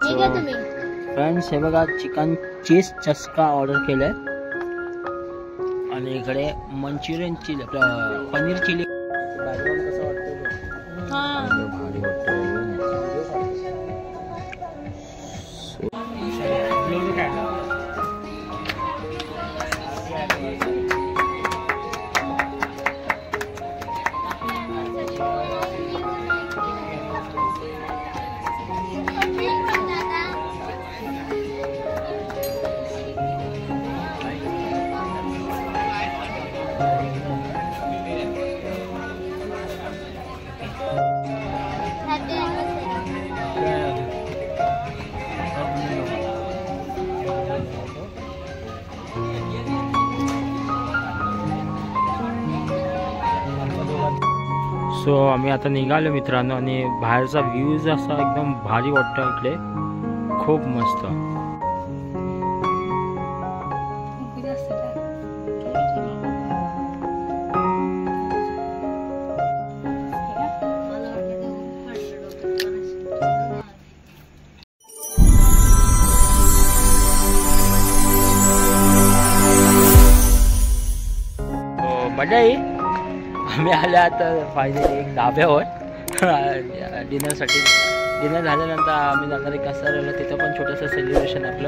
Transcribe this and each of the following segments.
Friends हे बघा chicken cheese चस्का ऑर्डर केलंय आणि इकडे मंचुरियन चिली पनीर चिली कसं वाटतं सो आम्ही आता निघालो मित्रांनो आणि बाहेरचा व्ह्यूज असा एकदम भारी वाटतो इकडे खूप मस्त मंडळी आम्ही आले आता फायनली एक धाब्यावर डिनरसाठी. डिनर झाल्यानंतर आम्ही जाणार आहे कसाऱ्याला, तिथं पण छोटंसं सेलिब्रेशन आपलं.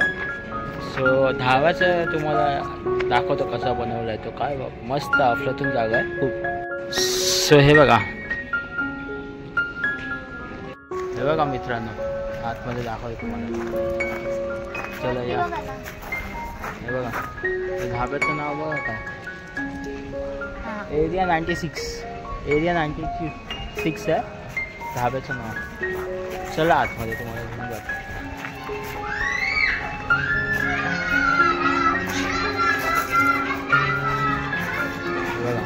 सो धाब्याचं तुम्हाला दाखवतो कसा बनवला आहे तो. काय मस्त अफलातून जागा आहे खूप. सो हे बघा मित्रांनो आतमध्ये दाखवतो तुम्हाला. चला या. हे बघा धाब्याचं नाव बघा काय, एरिया 96 आहे धाब्याचं नाव. चला आतमध्ये तुम्हाला घेऊन जातो. बघा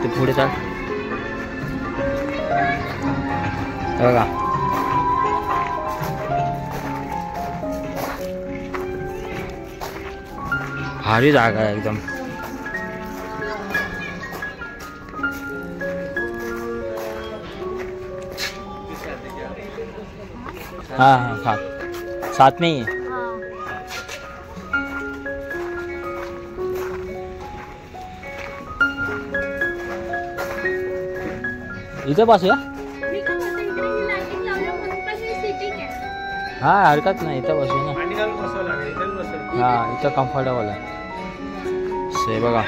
ते पुढे चाल. बघा भारी जागा आहे एकदम. हाँ साथ में ही है. इथे बसूया. हाँ हरकत नाही इथं बसूया ना. हाँ इथं कम्फर्टेबल आहे. से बघा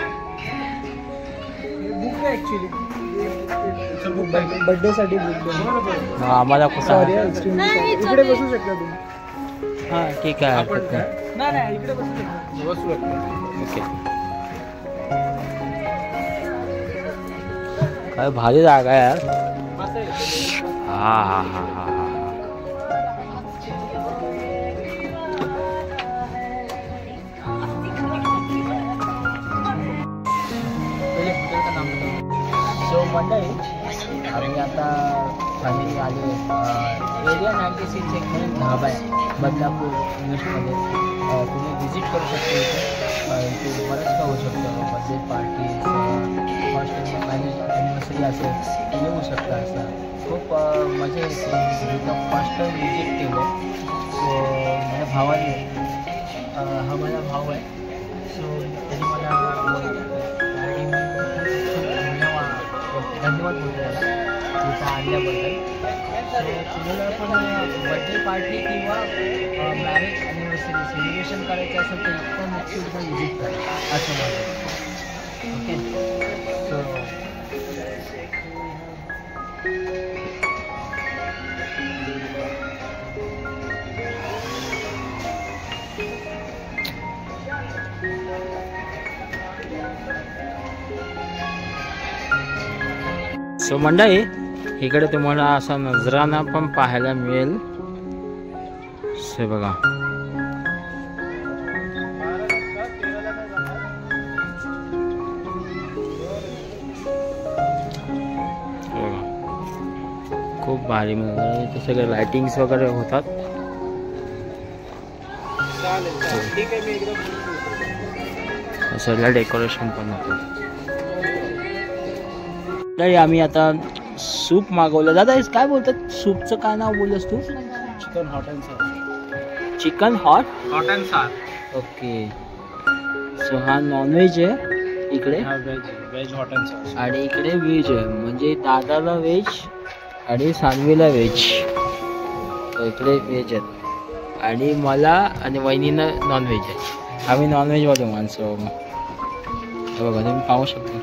बर्थडे साठी आम्हाला कुठं इकडे बसू शकता तुम्ही. हां ठीक आहे हरकत नाही इकडे बसू ओके. काय भारी जागा आहे यार. हा मंडळी आम्ही आता फॅमिली आले. एरिया 96 एक म्हणून धाबा आहे बदलापूर ईस्टमध्ये. तुम्ही व्हिजिट करू शकता. इथे बरंच काय होऊ शकतं. बर्थडे पार्टीज, फर्स्ट ॲनिव्हर्सरी असेल येऊ शकता. असं खूप मजा येते. इथं फर्स्ट टाईम व्हिजिट केलं. सो माझ्या भावाने हा माझा भाऊ आहे. सो त्याने मला धन्यवाद बोलतो त्याला तिथं आणल्याबद्दल. तुम्हाला पण बर्थडे पार्टी किंवा मॅरेज ॲनिव्हर्सरी सेलिब्रेशन करायचं असेल तर इथं नक्की एकदा व्हिजिट करा असं म्हणतो. ओके. सो मंडळी इकडे तुम्हाला असा नजराना पण पाहायला मिळेल. से बघा खूप भारी म्हणजे इथे सगळे लाइटिंग्स वगैरे होतात. सगळं डेकोरेशन पण होतं. तरी आम्ही आता सूप मागवलं. दादा हेच काय बोलतात सूपचं काय नाव बोललास तू? चिकन हॉट अँड सार. चिकन हॉट अँड सार. ओके. सो हा नॉनव्हेज आहे इकडे व्हेज हॉट अँड सार. आणि इकडे व्हेज आहे. म्हणजे दादाला व्हेज आणि सानवीला व्हेज. इकडे व्हेज आहेत आणि मला आणि वहिनीनं नॉनव्हेज आहे. आम्ही नॉनव्हेजवाले माणसं. हे बघा तुम्ही पाहू शकता.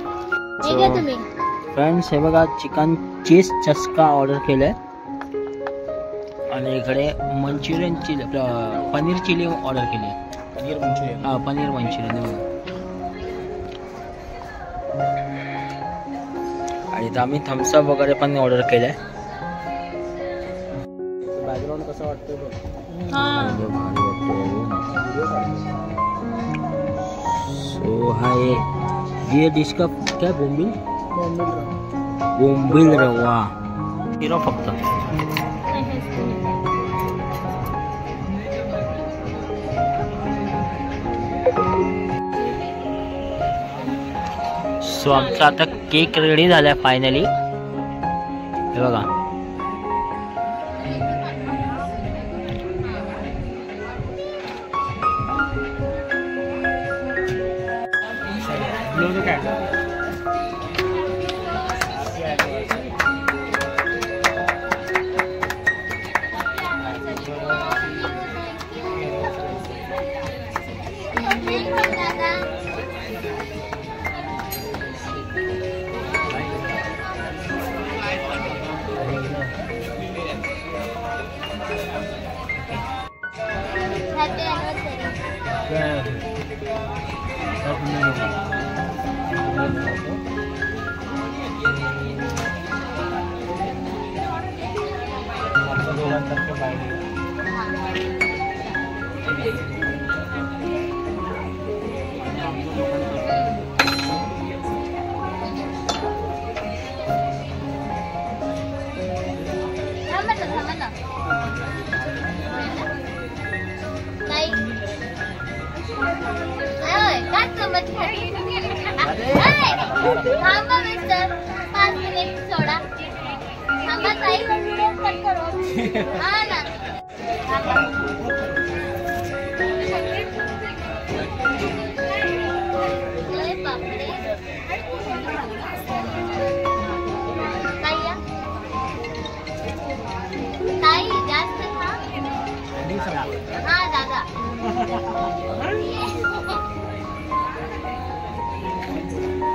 फ्रेंड्स हे बघा चिकन चीज चस्का ऑर्डर केलं आहे आणि इकडे Manchurian chilli paneer chilli order केली आहे. पनीर मंचुरियन. हां पनीर मंचुरियन बघा. आणि इथं आम्ही थम्सअप वगैरे पण ऑर्डर केलं आहे. बॅकग्राऊंड कसं वाटतंय बघ. सो हा ये डिश का क्या बोंबिल बोंबिल रवा हिरो फक्त. सो आमचा आता केक रेडी झालाय फायनली. हे बघा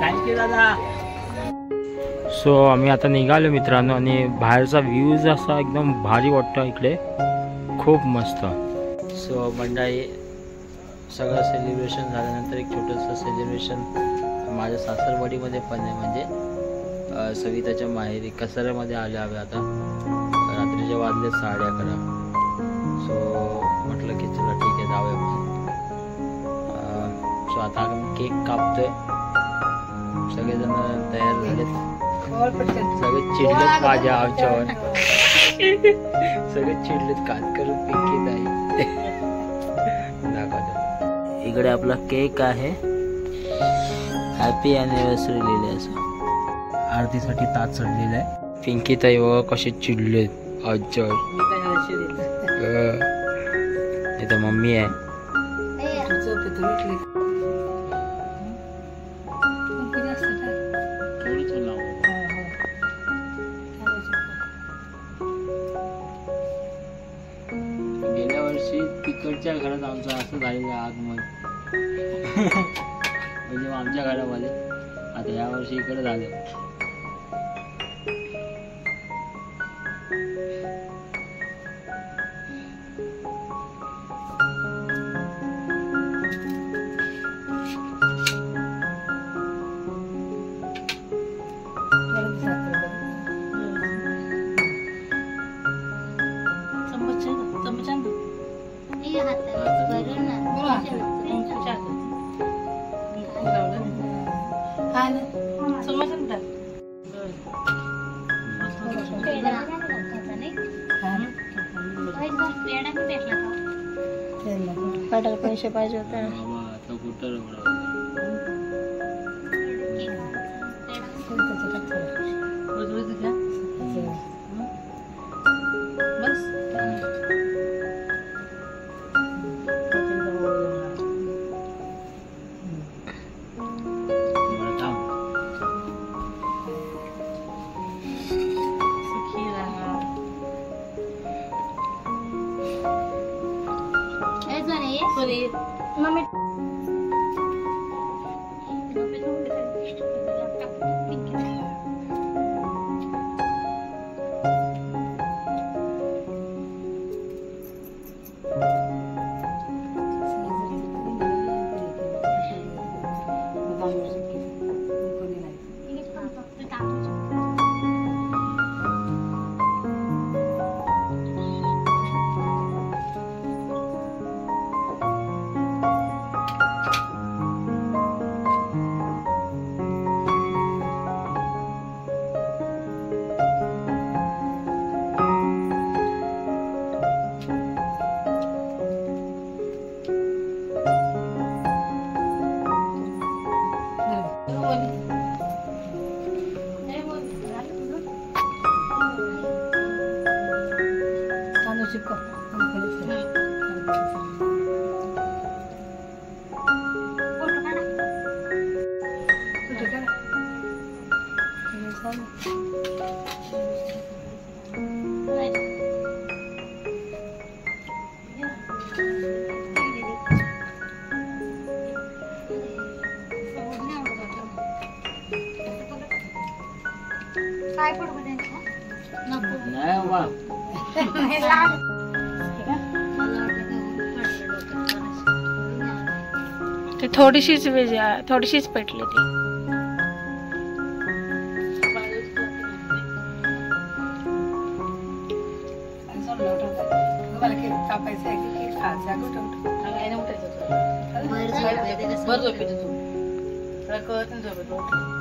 थँक्यू दादा. सो आम्ही आता निघालो मित्रांनो आणि बाहेरचा व्ह्यूज असा एकदम भारी वाटतो इकडे. खूप मस्त. सो मंडळी सगळं सेलिब्रेशन झाल्यानंतर एक छोटंसं सेलिब्रेशन माझ्या सासरवाडीमध्ये पण आहे. म्हणजे सविताच्या माहेरी कसाऱ्यामध्ये आले हवे. आता रात्रीचे वाजले 11:30. सो म्हटलं की चला ठीक आहे जाऊया म्हणून. सो आता आम्ही केक कापतोय. सगळेजण तयार झालेत. सगळे चिडलेत माझ्या आमच्यावर. सगळे चिडलेत कात करून पिंकी ताई. दाखवतो इकडे आपला केक आहे. हॅपी ॲनिव्हर्सरी लिहिलंय असं. आरतीसाठी ताट चढलेलं आहे. पिंकी ताई व कसे चिडलेत आमच्यावर. इथं मम्मी आहे. गेल्या वर्षी तिकडच्या घरात आमचं असं झालेलं आगमन. म्हणजे आमच्या घरामध्ये. आता या वर्षी इकडे झालं. पाठाला पैसे पाहिजे होते. कुठं घरी मम्मी काय पडू नको नाही बाबा ते थोडीशीच थोडीशीच पेटली ती बरं झोपेत तू कळत नाही झोपेत